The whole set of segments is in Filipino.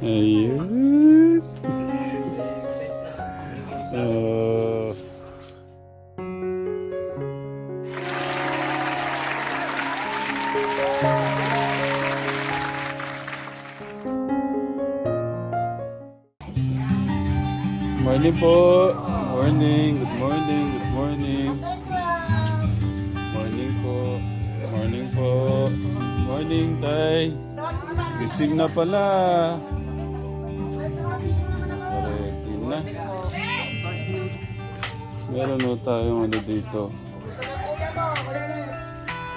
Ayun. Oh. Morning po. Morning. Good morning. Good morning. Morning po. Morning po. Morning, Tay. Gising na pala. Ready na. Meron na tayong ano dito.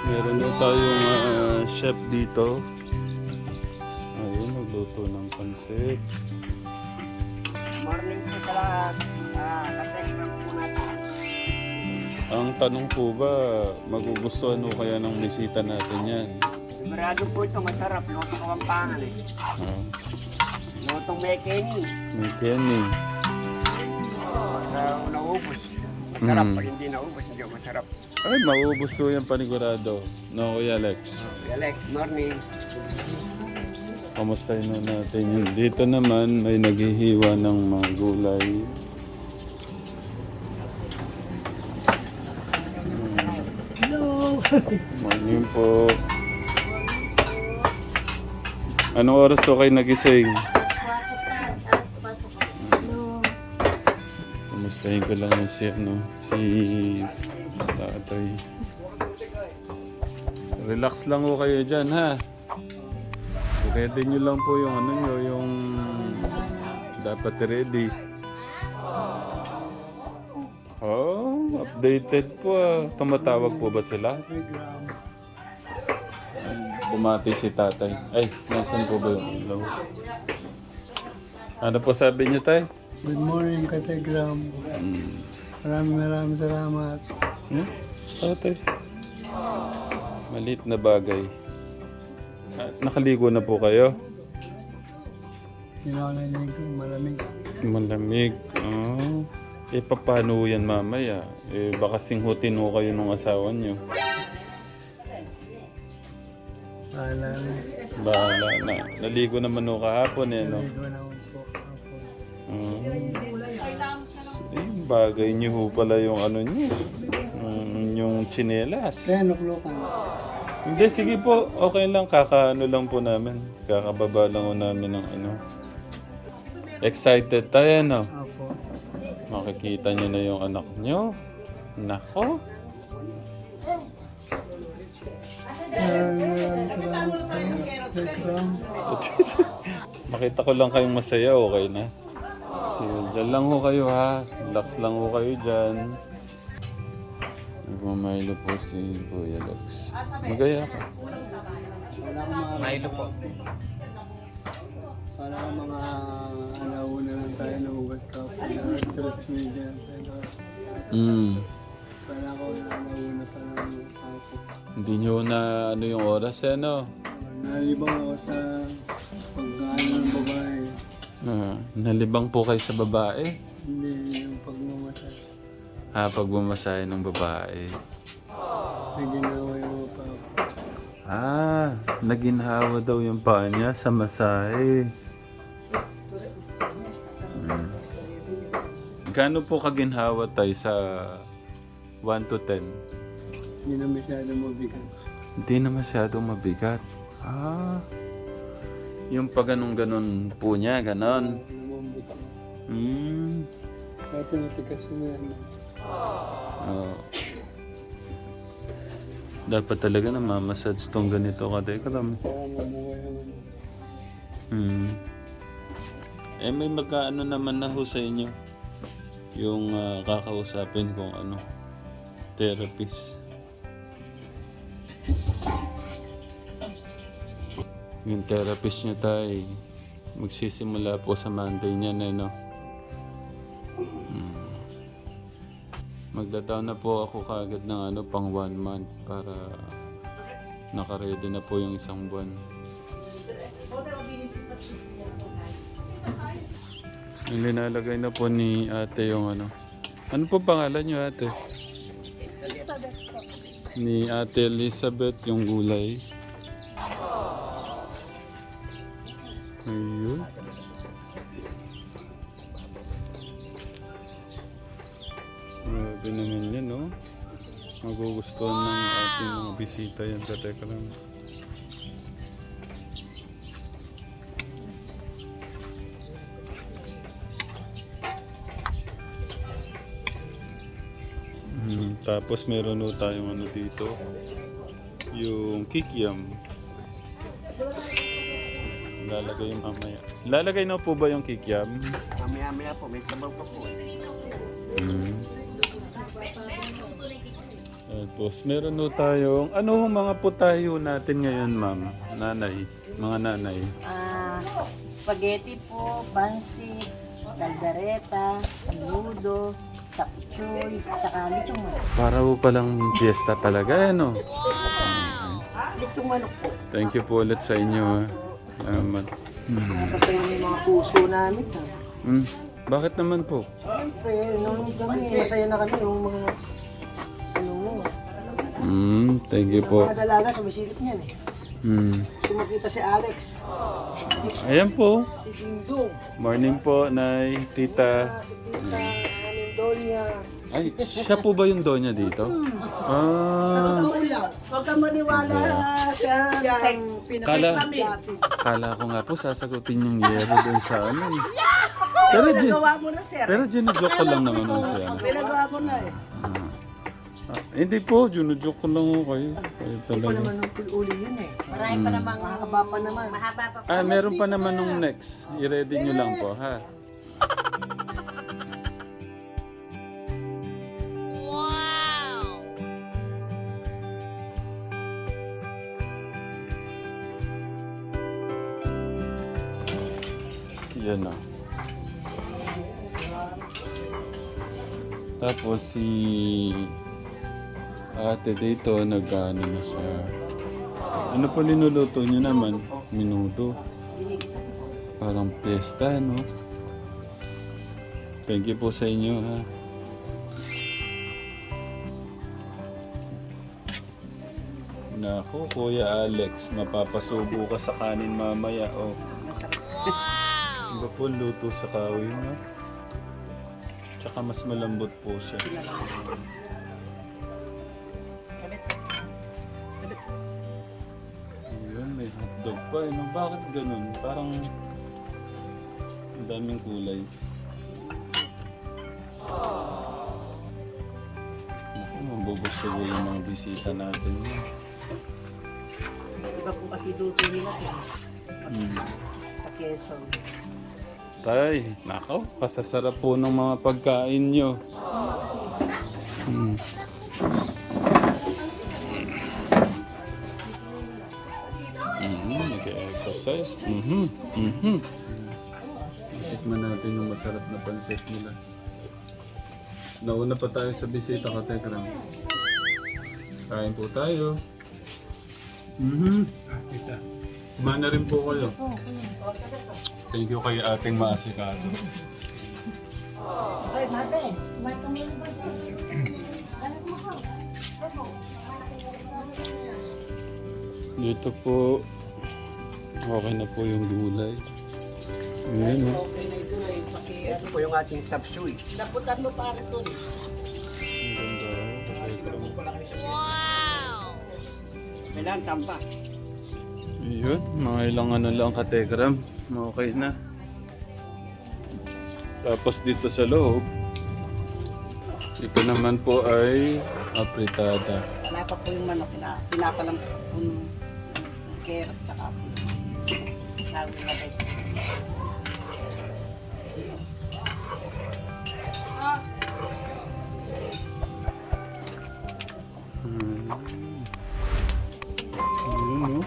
Meron na tayong chef dito. Ayun, nagluto ng pansit. Morning po sa lahat. Katekram po natin. Ang tanong po ba, magugustuhan mo kaya ng bisita natin yan? Sigurado po ito masarap. Luto ko ang pangan eh. Lutong may kenny. May Kenny. Basta naubos. Masarap. Mm. Pag hindi naubos, hindi masarap. Ay, maubos po yan panigurado. No, Kuya Alex. Alex, morning. Kamustahin na natin yun. Dito naman may naghihiwa ng mga gulay. Hello! Morning po. Anong oras ko kayo nagising? Kamustahin ko lang yung si tatay. Relax lang ko kayo dyan, ha? Ready nyo lang po yung ano nyo, yung dapat ready. Oh, updated po ah. Tumatawag po ba sila? Ay, bumati si tatay. Ay, nasan po ba yung ilaw? Ano po sabi niyo, tay? Good morning, Kategram. Maraming salamat. Tatay. Maliit na bagay. Nakaligo na po kayo? Hindi na ako naligo, malamig. Malamig. Oh. Eh, paano yan mamaya? Eh, baka singhutin mo kayo ng asawa niyo. Bahala na. Bahala na. Naligo naman o kahapon eh, no? Naligo na ako po. Eh, bagay niyo ho pala yung ano niyo. Yung tsinelas. Kaya nuklukan. Hindi, sige po. Okay lang. Kakaano lang po namin. Kakababa lang po namin ng ano. Excited tayo, no? Apo. Makikita niyo na yung anak niyo. Nako. Maraming salamat po, Kategram. Makita ko lang kayong masaya, okay na. So, dyan lang ho kayo ha. Relax lang ho kayo dyan. Nagmamaylo po si Kuya Lex. Magaya ka. Wala akong mga... Milo po. Wala akong mga alauna lang tayo na ugat ka po. Stress media. Wala ako na alauna pa lang ako. Hindi nyo na ano yung oras eh, no? Nalibang ako sa pagkain ng babae. Nalibang po kayo sa babae. Hindi yung pagmamasal. Pagmamasahe ng babae. Naginawa yung mga papa. Naginhawa daw yung paa niya sa masahe. Gaano po kaginhawa tayo sa 1 to 10? Hindi na masyado mabigat. Hindi na masyadong mabigat. Yung pag ganun po niya, ganon. Lumambot na. Hmm. Ito natikas na yan. Dapat talaga na mamassage tong ganito ka, Tekram. Para mabuhay naman. Eh may magkaano naman na ho sa inyo. Yung kakausapin kung ano, therapist. Yung therapist niya tayo, magsisimula po sa Monday niya na, no? Magdadaw na po ako kagad ng ano, pang 1 month para nakaready na po yung isang buwan. Linalagay na po ni ate yung ano. Ano po pangalan niyo, ate? Ni Ate Elizabeth yung gulay. Ayun. Grabe naman yan, no? Magugustuhan ng ating mga bisita yan, kateka lang. Tapos meron o tayong ano dito, yung kikiam. Lalagay mamaya. Lalagay na po ba yung kikiam? Mamaya-maya po, may sabaw pa po. Tapos meron o tayong, ano ang mga putahe natin ngayon, ma'am? Nanay, mga nanay. Spaghetti po, pansit, caldereta, menudo, chapchoy, tsaka lechong manok. Para po palang fiesta talaga, ano? Lechong manok po. Thank you po ulit sa inyo. Salamat. Kasi yung mga puso namin. Bakit naman po? Siyempre, nung kami, masaya na kami yung mga ano mo. Thank you po. Mga dalaga, sumisilip niyan eh. Gusto makita si Alex, Ayan po. si Dingdong, Morning po, Nay, Tita. si Tita, aming Donya. Ay, siya po ba yung donya dito? Totoo lang. Huwag kang maniwala siya ang Kala- pinakita namin. Kala ko nga po sasagutin yung yero dun sa ano. Pero, Pinagawa mo na, sir. pero joke ko lang naman nun siya. Pinagawa mo na eh. Hindi po, joke ko lang ko kayo. Kayo Pa talaga. naman nung uli yun eh. Marami pa namang Mahaba pa naman. mahaba pa. Meron pa naman nung next. I-ready nyo lang po, ha? Yan na. Tapos si ate dito nag-ano na siya. Ano pa linuluto niyo naman? Minuto. Parang piyesta, no? Thank you po sa inyo, ha? Nako, Kuya Alex, mapapasubo ka sa kanin mamaya, oh. Iba po luto sa kahoy, no? Tsaka mas malambot po siya. Ayun, may hotdog pa. Eh, no? Bakit ganun? Parang ang daming kulay. Naku, mabubusugo yung mga bisita natin. Iba po kasi luto nila eh. Sa Quezon. Tay, nakaw, kasasarap po ng mga pagkain nyo. Nag-exercise. Tikman natin yung masarap na pansit nila. Nauna pa tayo sa bisita ka, Tekram. Kain po tayo. Kumain na rin po kayo. Thank you kay ating maasikaso. Ay, mate. Kumain ka muna ba sa? Dito po, okay na po yung gulay. Ayan, no? Okay na ito eh. Ito po yung ating sapsuy. Naputan mo para ito eh. Ang ganda. Kailangan sampa. Yun, mga ilang ano lang kategram. Okay na. Tapos dito sa loob, ito naman po ay apritada. Wala pa po yung manok na pinapalang po ng carrot tsaka po. Sabi nila guys. Yun, no?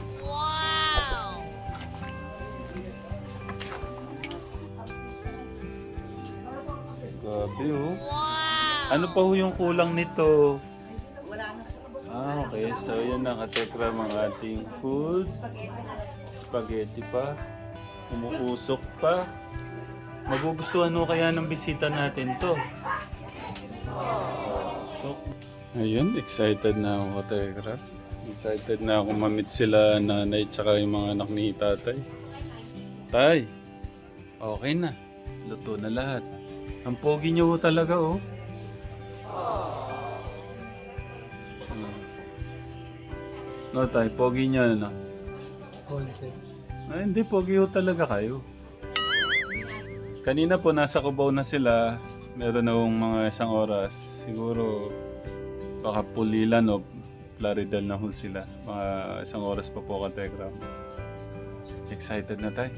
Grabe, oh. Ano pa ho yung kulang nito? Wala na po. Okay. So, yan ang katekram ang ating food. Spaghetti pa. Umuusok pa. Magugustuhan mo kaya ng bisita natin to. So, ayun, excited na ako katekram. Excited na ako mamit sila nanay tsaka yung mga anak ni tatay. Tay, okay na. Luto na lahat. Ang pogi niyo ho talaga, oh. No, tay, pogi niya na. Konti. Ay, hindi, pogi ho talaga kayo. Kanina po, nasa Cubao na sila. Meron na hong mga isang oras. Siguro, baka Pulilan o Plaridel na ho sila. Mga isang oras pa po ka, Tekram. Excited na tayo.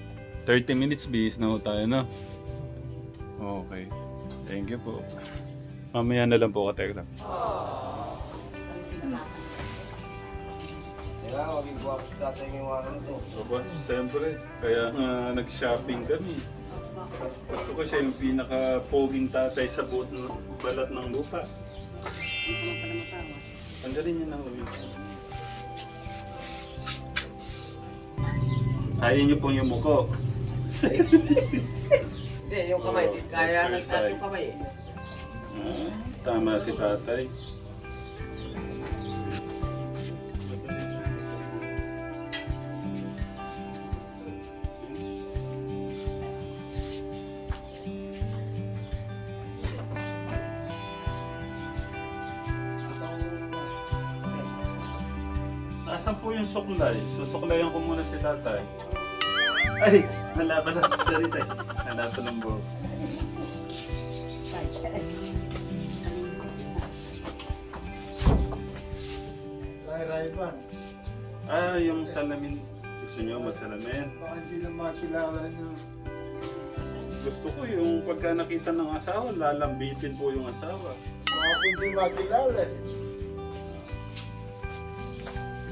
30 minutes, bihis na ho tayo, no? Okay. Thank you po. Mamaya na lang po ka, Tekram. Kaya, maging guwapo sa tatay ngayong araw na to. Aba, siyempre. Kaya nga nag-shopping kami. Gusto ko siya yung pinaka-poging tatay sa balat ng lupa. Tanggalin niya na ulit. Ayaw niyo pong yung muko. Hindi, yung kamay. Kaya nagtas Exercise. yung kamay eh. Ah, tama si tatay. Nasaan po yung suklay? Susuklayan ko muna si tatay. Ay! Wala pala. Sorry tay. Hanapan ng buhok. Ray-Ray-Ban. Ah, yung salamin. Gusto niyo magsalamin? Baka hindi na makilala niyo. Gusto ko yung pagka nakita ng asawa, lalambitin po yung asawa. Baka hindi makilala eh.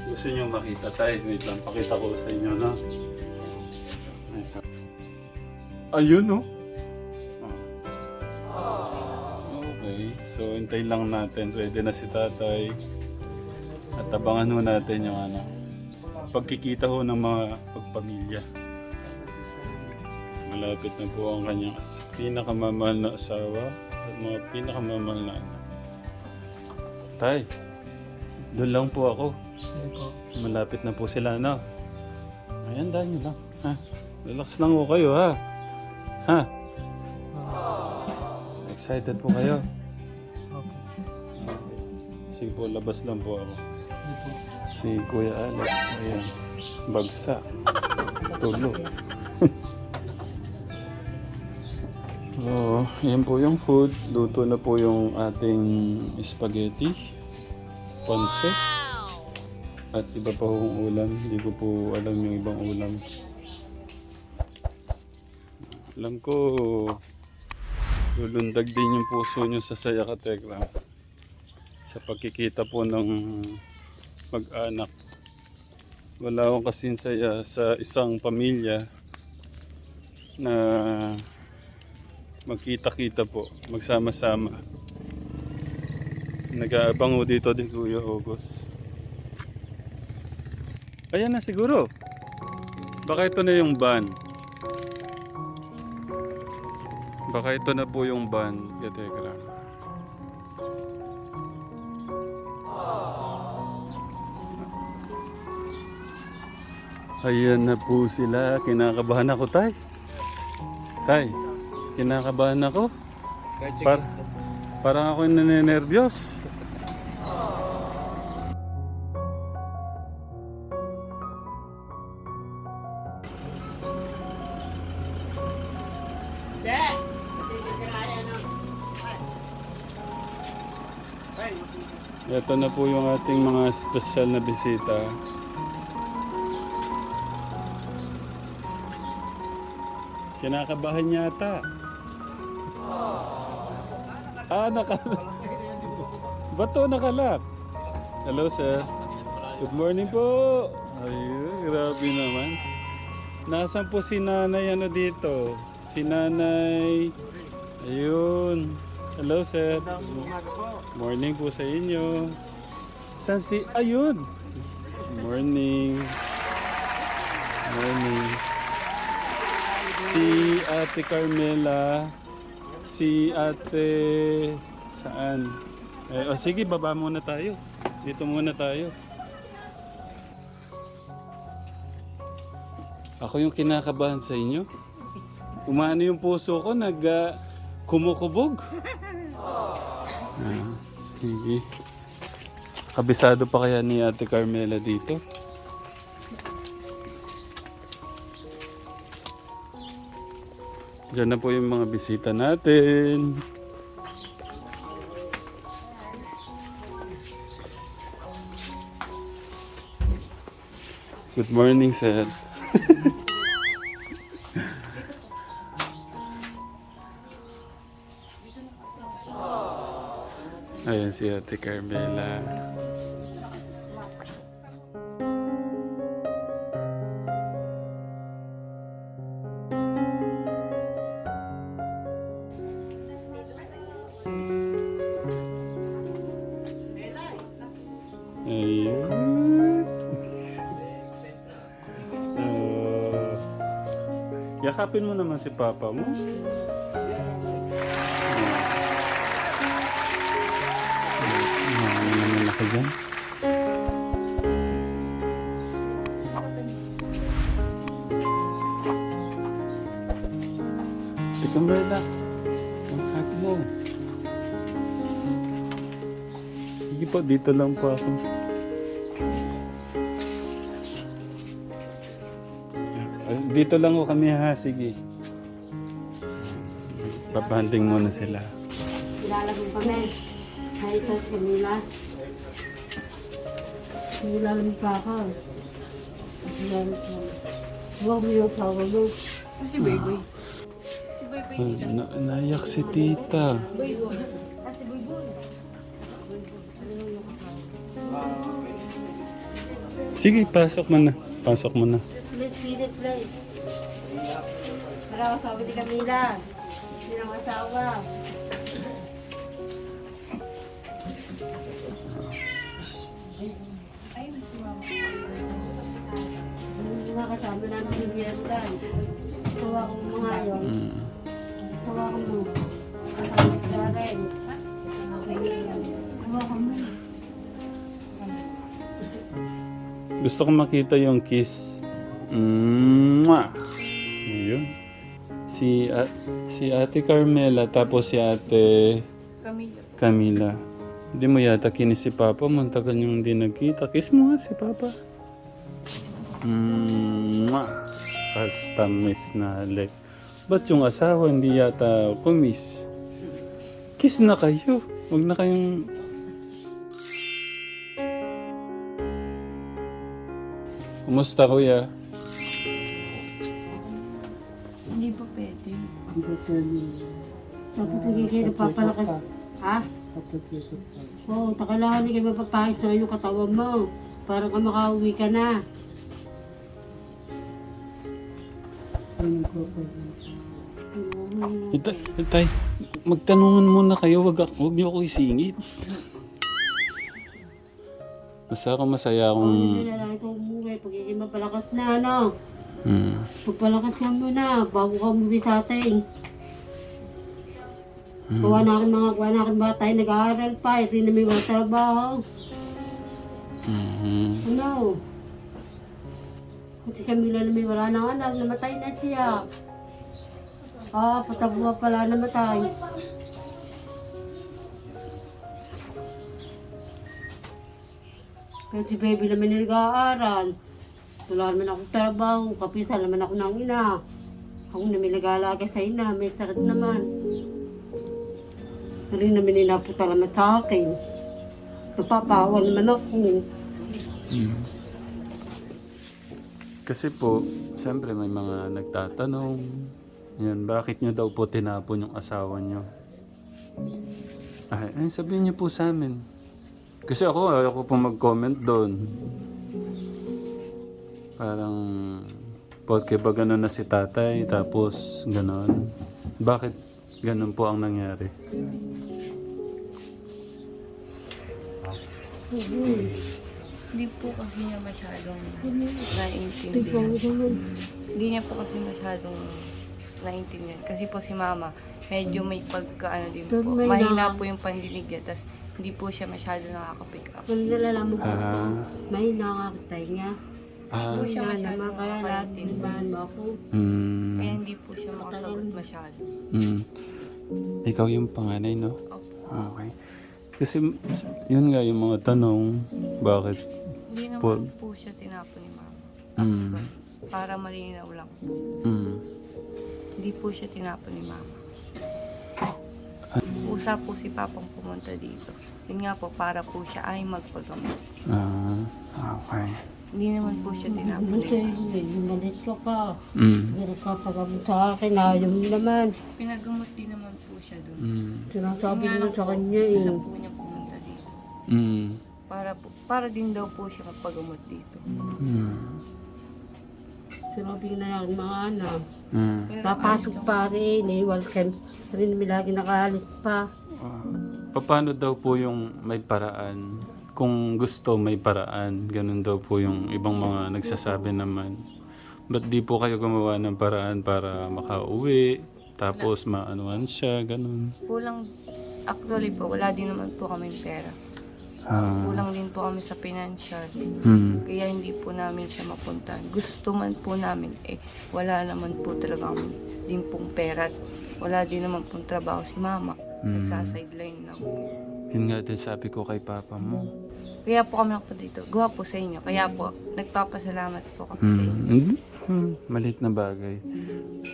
Gusto niyo makita tayo. Wait lang, pakita ko sa inyo, no? Ito. Ayun, no? Okay, so hintay lang natin. Ready na si tatay. At abangan ho natin yung ano, pagkikita ho ng mga pagpamilya. Malapit na po ang kanyang pinakamamahal na asawa at mga pinakamamahal na anak. Tay, doon lang po ako. Malapit na po sila, no? Ayan, dahil nyo lang. Ha? Relax lang po kayo, ha? Ha? Excited po kayo? Sige po, labas lang po ako. Si Kuya Alex, ayan. Bagsak. Tulog. Oo, yan po yung food. Luto na po yung ating spaghetti. Ponse. At iba pa hong ulam. Hindi ko po alam yung ibang ulam. Alam ko, lulundag din yung puso nyo sa Saya Ka Tekram. Sa pagkikita po ng mag-anak. Wala akong kasing saya sa isang pamilya na magkita-kita po, magsama-sama. Nag-aabang ho dito din Kuya August. Ayan na siguro. Baka ito na yung van. Baka ito na po yung van. Katekram. Ayan na po sila. Kinakabahan ako, Tay. Tay, kinakabahan ako. Parang ako nanenervyos. Ito na po yung ating mga special na bisita. Kinakabahan yata. Bato nakalak. Hello sir. Good morning po. Ayun, grabe naman. Nasaan po si nanay ano dito? Si nanay. Ayun. Hello sir. Morning po sa inyo. Saan si... Ayun. Morning. Morning. Si Ate Carmela. Si Ate... Saan? Sige, baba muna tayo. Dito muna tayo. Ako yung kinakabahan sa inyo. Umano yung puso ko, kumukubog. Sige. Kabisado pa kaya ni Ate Carmela dito? Diyan na po yung mga bisita natin. Good morning, sir. Ayan si Ate Carmela. Ayun. Yakapin mo naman si Papa mo. Ano ka dyan? Teka mo rin ang hati mo. Sige po, dito lang po ako. Dito lang po kami ha, sige. Papanding muna sila. Kilala mo kami. Hi, ito si Camila. Kilala mo pa ako. Kilala mo pa. Huwag mo yung tawa mo. Si Boy. Si Boy. Naiyak si tita. Boy. Si Boy. Sige, pasok mo na. Pasok mo na. Let's see the place. Para kasama ni Camila. Hindi lang asawa. Nakasama namin yung Fiesta. Sawa ko mga yun. Sawa ko mo. Sawa ko rin. Sawa ko mo. Gusto ko makita yung kiss. Mwah! Ayun. Si Ate Carmela tapos si Ate Camila. Hindi mo yata kinis si Papa mo. Ang tagal niyong hindi nagkita. Kiss mo nga si Papa. Mwah! At tamis na halik. Ba't yung asawa hindi yata kumis? Kiss na kayo. Huwag na kayong... Kumusta kuya? Hindi pa pwede. Dapat hindi kayo nagpapalakas. Ha? Oo, kailangan hindi kayo mapapahit sa yung katawan mo. Para ka makauwi ka na. Tay, magtanungan muna kayo. Huwag niyo ako isingit. Basta ako masaya akong... Hindi na lang ito umuwi. Pagiging mapalakas na, ano? Pagpalakas ka muna, bago ka umuwi sa atin. Kuha na aking bata, nag-aaral pa, hindi na may mga trabaho. Ano? Kasi Camila na may wala na anak, namatay na siya. Patabo pala namatay. Kaya si baby naman nag-aaral. Wala naman akong trabaho, kapisa naman ako ng ina. Ako na may nag-aalaga sa ina, may sakit naman. Rin naman ninaputa naman sa akin. Napapawa naman ako. Kasi po, siyempre may mga nagtatanong. Yan, bakit nyo daw po tinapon yung asawa nyo? Ay, sabihin nyo po sa amin. Kasi ako po mag-comment doon. Parang, porque ba gano'n na si tatay, tapos gano'n. Bakit gano'n po ang nangyari? Hindi po kasi niya masyadong naiintindihan. Hindi niya po kasi masyadong naiintindihan. Kasi po si mama, medyo may pagkaano din po. Mahina po yung pandinig niya. Tapos hindi po siya masyado nakaka-pick up. Kung nalalaman ko, may nakakatay niya. Hindi po siya masyado Naman kaya lahat nakaka-intindi. dinibahan mo ako. Kaya hindi po siya makasagot masyado. Ikaw yung panganay, no? Opo. Okay. Kasi yun nga yung mga tanong, bakit? Hindi Po- naman po siya tinapon ni mama. Mm. Para malinaw lang po. Mm. Hindi po siya tinapon ni mama. Usap po si Papang pumunta dito. Yun nga po, para po siya ay magpagamot. Okay. Hindi naman po siya tinapon ni Buti, mama. hindi. Malit ka pa. Mm. Hindi ka pagabot sa akin. Ayaw mo naman. Pinagamot din naman po siya doon. Mm. Sinasabi Yun nga mo lang sa po, kanya eh. Gusto po niya pumunta dito. Mm. Para din daw po siya magpagamot dito. Mm. Sinabi na yung mga anak. Mm. Pero Papasok ayos lang. pa rin eh. Welcome. Rin lagi nakaalis pa. Paano daw po yung may paraan? Kung gusto may paraan, ganun daw po yung ibang mga nagsasabi naman. Ba't di po kayo gumawa ng paraan para makauwi, tapos maanuhan siya, ganun? Kulang, actually po, wala din naman po kami pera. Kulang din po kami sa financial. Kaya hindi po namin siya mapuntahan. Gusto man po namin, wala naman po talaga kami din pong pera. At wala din naman pong trabaho si mama. Nagsasideline lang. Yun nga din sabi ko kay papa mo. Kaya po kami ako dito. Gawa po sa inyo. Kaya po, nagpapasalamat po kami sa inyo. Malit na bagay.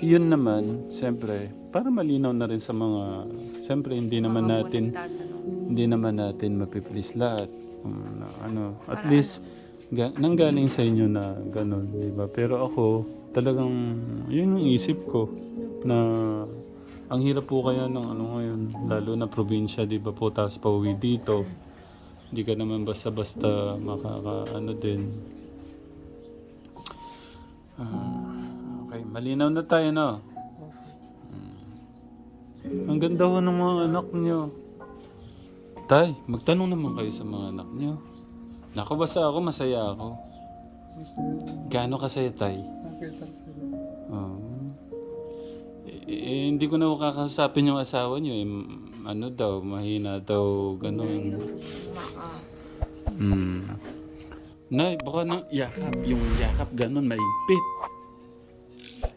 Yun naman, siyempre, para malinaw na rin sa mga, siyempre hindi naman Mga po natin, nagtatanong. hindi naman natin mapiplease lahat. At least, nanggaling sa inyo na gano'n, di ba? Pero ako, talagang, yun yung isip ko, na ang hirap po kaya ng ngayon, lalo na probinsya, di ba po, tapos pauwi dito. Hindi ka naman basta-basta din. Okay, malinaw na tayo, no? Ang ganda ho ng mga anak nyo. Tay, magtanong naman kayo sa mga anak nyo. Naku, basta ako, masaya ako. Gaano kasaya, Tay? Nakita ko sila. Hindi ko na kakasapin yung asawa nyo. Ano daw, mahina daw, gano'n. Nay, baka nang yakap. Yung yakap gano'n, maigpit.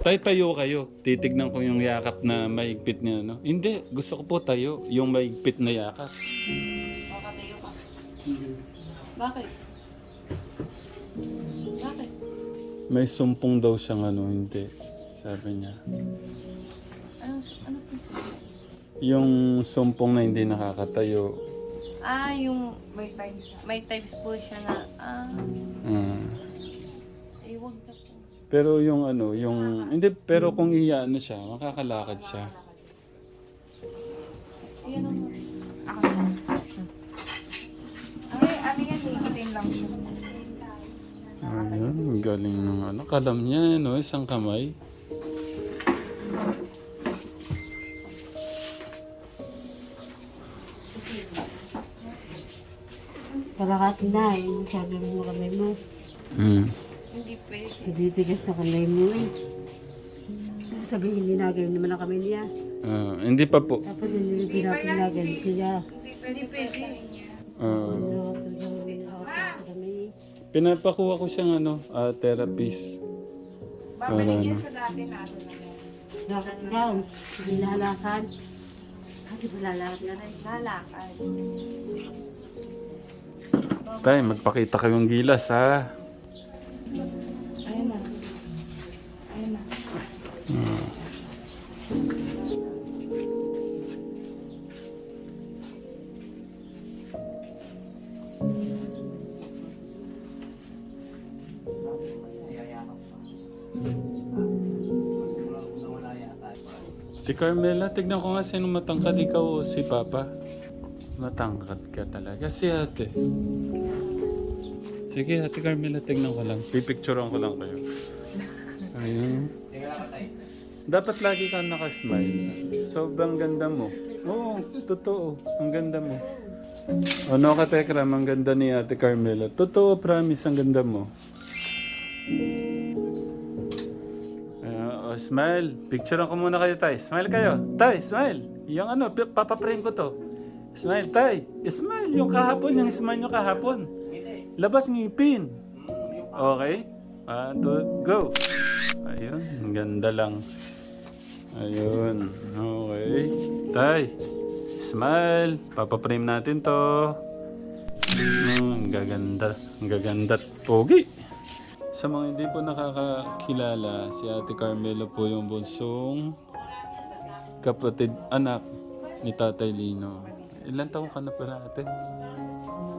Tay, tayo kayo. Titignan ko yung yakap na maigpit niya, no? Hindi, gusto ko po tayo. Yung maigpit na yakap. Makatayo ka. Bakit? Bakit? May sumpong daw siyang hindi. Sabi niya. Ano po? Yung sumpong na hindi nakakatayo. Yung may times po siya na, wag na po. Pero yung hindi, pero kung iyaano siya, makakalakad siya. Ayan naman. Ano yan, hikitin lang siya. Ayun, galing ng kalam niya, no? Isang kamay. Kalahati na eh. Sabi mo kamay mo. Hindi pwede. Titigas na kamay mo eh. Sabihin ninagay naman ang kamay niya. Hindi pa po. Tapos hindi pinapinagay siya. Hindi pwede. Pinapakuha ko siyang therapist. Babalik yan sa dati natin. Lakad daw. Hindi lalakad. Hindi ba lalakad na rin? Lalakad. Tay, magpakita kayong gilas, ha? Ayun na. Ayun na. Si Carmela, tignan ko nga sino matangkad, ikaw o si Papa. Matangkad ka talaga. Si ate. Sige, ate Carmela, tignan ko lang. Pipicturean ko lang kayo. Ayun. Dapat lagi kang nakasmile. Sobrang ganda mo. Oo, totoo. Ang ganda mo. Ano ka, Tekram? Ang ganda ni ate Carmela. Totoo, promise, ang ganda mo. Smile. Picturean ko muna kayo, Tay. Smile kayo. Tay, smile. Yung papaprame ko to. Smile, Tay. Smile. Yung kahapon, yung smile nyo kahapon. Labas ngipin. Okay? 1, 2, go. Ayun. Ang ganda lang. Ayun. Okay. Tay. Smile. Papaprame natin to. Ang gaganda. Ang gaganda at pogi. Sa mga hindi po nakakakilala, si Ate Carmelo po yung bunsong kapatid, anak ni Tatay Lino. Ilan taong ka na pala, ate?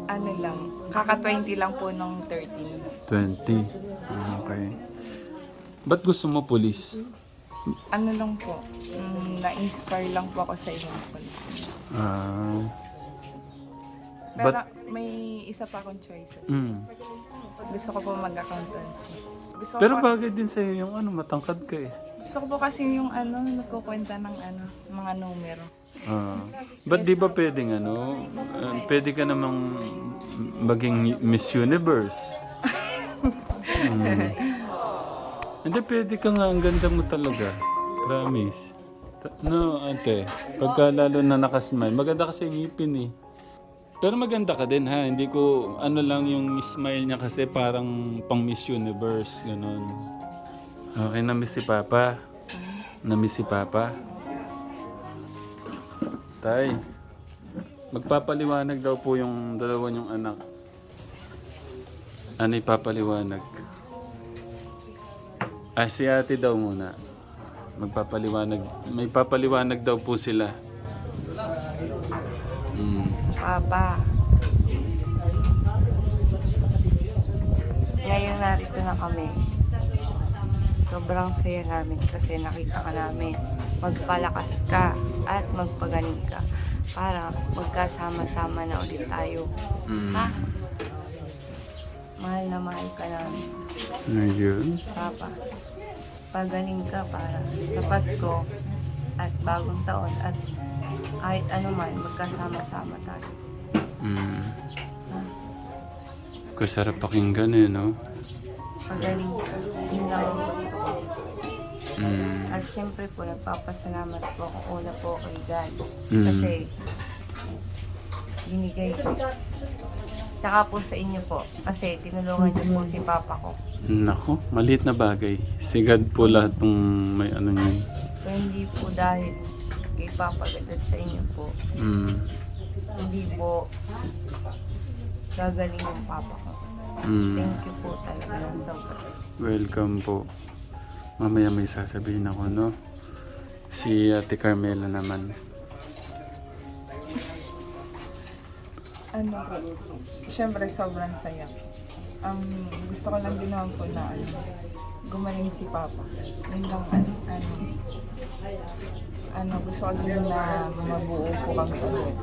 Ano lang, kaka-20 lang po nung 13. 20. Okay. Ba't gusto mo police? Ano lang po, na-inspire lang po ako sa ibang police. Pero But- may isa pa akong choices. Gusto ko po mag-accountancy. Pero bagay din sa'yo yung matangkad ka eh. Gusto ko po kasi yung nagkukwenta ng mga numero. Ba't di ba pwedeng pwede ka namang maging Miss Universe? Hindi, pwede ka nga. Ang ganda mo talaga. Promise. No, ate. Pagka lalo na nakasmile. Maganda kasi yung ngipin eh. Pero maganda ka din ha. Hindi ko, lang yung smile niya kasi parang pang Miss Universe. Ganon. Okay, na-miss si Papa. Na-miss si Papa. Tay, magpapaliwanag daw po yung dalawa niyong anak. Ano ipapaliwanag? Si ate daw muna. Magpapaliwanag. May papaliwanag daw po sila. Papa. Ngayon narito na kami. Sobrang saya namin kasi nakita ka namin. Magpalakas ka at magpagaling ka para magkasama-sama na ulit tayo. Ha? Mahal na mahal ka namin. Ayun. Papa, pagaling ka para sa Pasko at bagong taon at kahit ano man, magkasama-sama tayo. Kasarap pakinggan eh, no? Pagaling ka. Yun lang ang gusto ko. At syempre po, nagpapasalamat po ako una po kay God. Kasi binigay ko. Tsaka po sa inyo po. Kasi tinulungan niyo po si Papa ko. Nako, maliit na bagay. Si God po lahat ng may niyan. Kaya hindi po dahil kay Papa God sa inyo po. Hindi po gagaling yung Papa ko. Thank you po talaga ng sobra. Welcome po. Mamaya may sasabihin ako, no? Si Ate Carmela naman. Syempre sobrang saya. Gusto ko lang din naman po na gumaling si Papa. Yun lang gusto ko din na mabuo po kami ulit.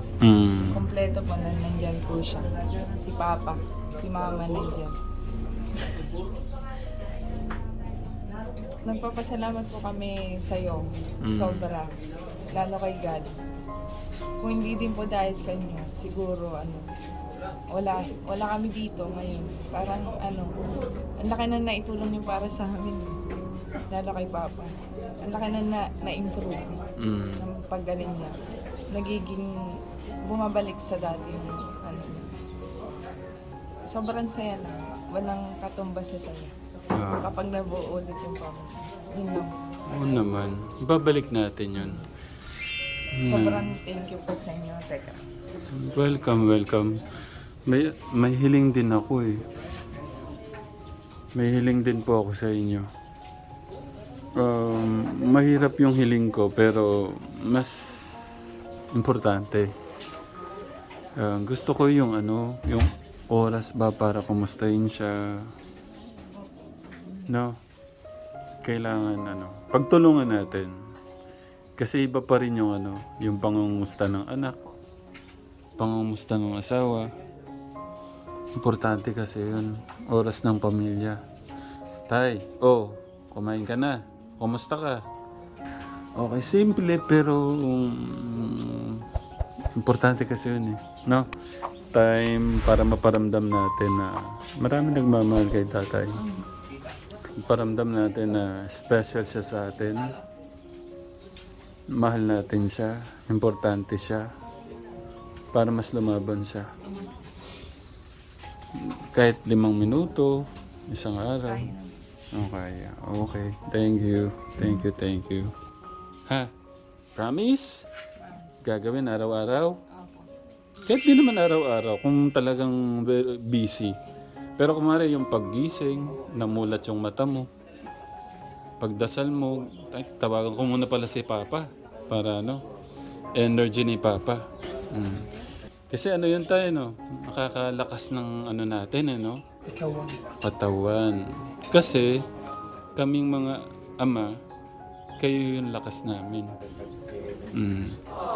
Kompleto po na nandyan po siya. Si Papa, si Mama nandyan. Nagpapasalamat po kami sa iyo. Sobra. Lalo kay God. Kung hindi din po dahil sa inyo, siguro wala kami dito ngayon. Parang ang laki na naitulong niyo para sa amin. Lalo kay Papa. Ang laki na na-improve ng paggaling niya. Nagiging bumabalik sa dati yung niya. Sobrang saya lang. Walang katumbas sa saya. Kapag nabuo ulit yung pamilya. Yun lang. Oo naman. Babalik natin yun. Sobrang thank you po sa inyo. Teka. Welcome. May hiling din ako eh. May hiling din po ako sa inyo. Mahirap yung hiling ko pero mas importante. Gusto ko yung yung oras ba para kumustahin siya. No? Kailangan pagtulungan natin. Kasi iba pa rin yung yung pangungumusta ng anak, pangungumusta ng asawa. Importante kasi yun, oras ng pamilya. Tay, kumain ka na. Kumusta ka? Okay, simple pero importante kasi yun eh. No? Time para maparamdam natin na marami nagmamahal kay tatay. Paramdam natin na special siya sa atin. Mahal natin siya. Importante siya. Para mas lumaban siya. Kahit 5 minuto, isang araw. Okay. Thank you. Ha? Promise? gagawin araw-araw? Opo. Kahit di naman araw-araw, kung talagang busy. Pero kumari yung paggising, namulat yung mata mo. Pagdasal mo, ay, tawagan ko muna pala si Papa. Para energy ni Papa. Kasi ano yun tayo, nakakalakas ng ano natin, katawan. Kasi, kaming mga ama, kayo yung lakas namin.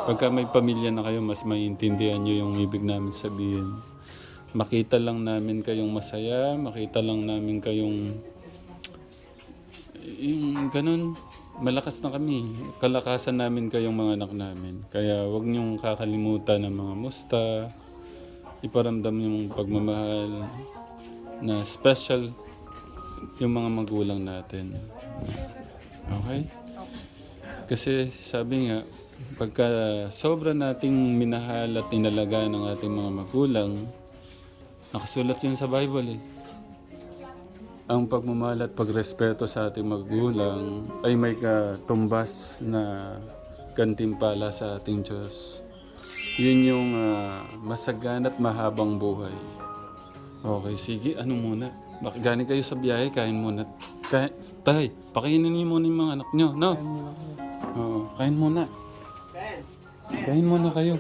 Pagka may pamilya na kayo, mas maiintindihan nyo yung ibig namin sabihin. Makita lang namin kayong masaya, makita lang namin kayong yung ganun, malakas na kami. Kalakasan namin kayong mga anak namin. Kaya wag niyong kakalimutan ng mga musta. Iparamdam yung pagmamahal na special yung mga magulang natin. Okay? Kasi sabi nga, pagka sobra nating minahal at inalagaan ng ating mga magulang, nakasulat yun sa Bible Ang pagmamahal at pagrespeto sa ating magulang ay may katumbas na gantimpala sa ating Diyos. Yun yung masagan at mahabang buhay. Okay, sige, ano muna? Galing kayo sa biyahe, kain muna. Tay, pakainin niyo muna yung mga anak nyo, no? Oo, kain muna. Kain muna kayo.